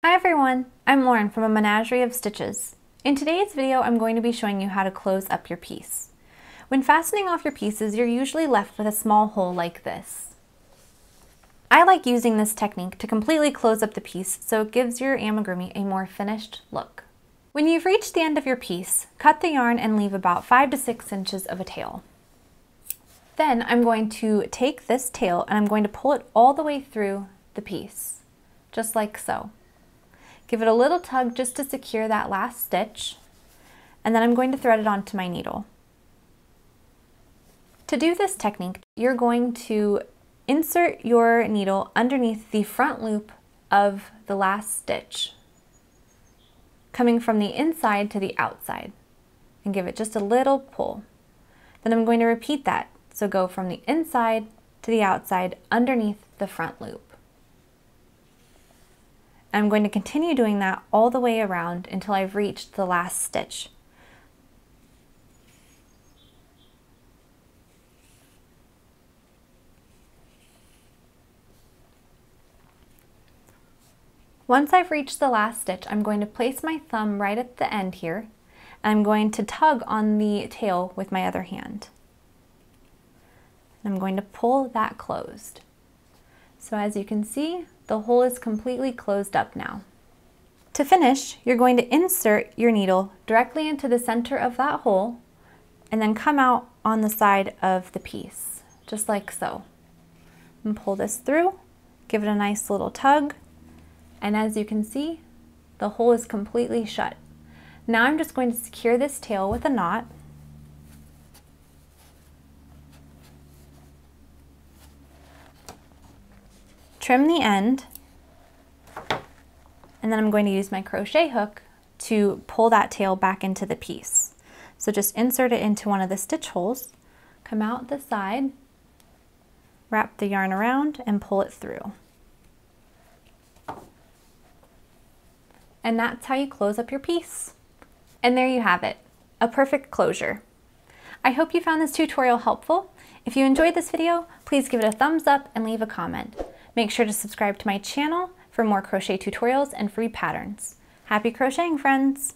Hi everyone, I'm Lauren from A Menagerie of Stitches. In today's video, I'm going to be showing you how to close up your piece. When fastening off your pieces, you're usually left with a small hole like this. I like using this technique to completely close up the piece so it gives your amigurumi a more finished look. When you've reached the end of your piece, cut the yarn and leave about 5 to 6 inches of a tail. Then I'm going to take this tail and I'm going to pull it all the way through the piece, just like so. Give it a little tug just to secure that last stitch, and then I'm going to thread it onto my needle. To do this technique, you're going to insert your needle underneath the front loop of the last stitch, coming from the inside to the outside, and give it just a little pull. Then I'm going to repeat that, so go from the inside to the outside underneath the front loop. I'm going to continue doing that all the way around until I've reached the last stitch. Once I've reached the last stitch, I'm going to place my thumb right at the end here, and I'm going to tug on the tail with my other hand. I'm going to pull that closed. So as you can see, the hole is completely closed up now. To finish, you're going to insert your needle directly into the center of that hole and then come out on the side of the piece, just like so. And pull this through, give it a nice little tug, and as you can see, the hole is completely shut. Now I'm just going to secure this tail with a knot. Trim the end, and then I'm going to use my crochet hook to pull that tail back into the piece. So just insert it into one of the stitch holes, come out the side, wrap the yarn around, and pull it through. And that's how you close up your piece. And there you have it, a perfect closure. I hope you found this tutorial helpful. If you enjoyed this video, please give it a thumbs up and leave a comment. Make sure to subscribe to my channel for more crochet tutorials and free patterns. Happy crocheting, friends!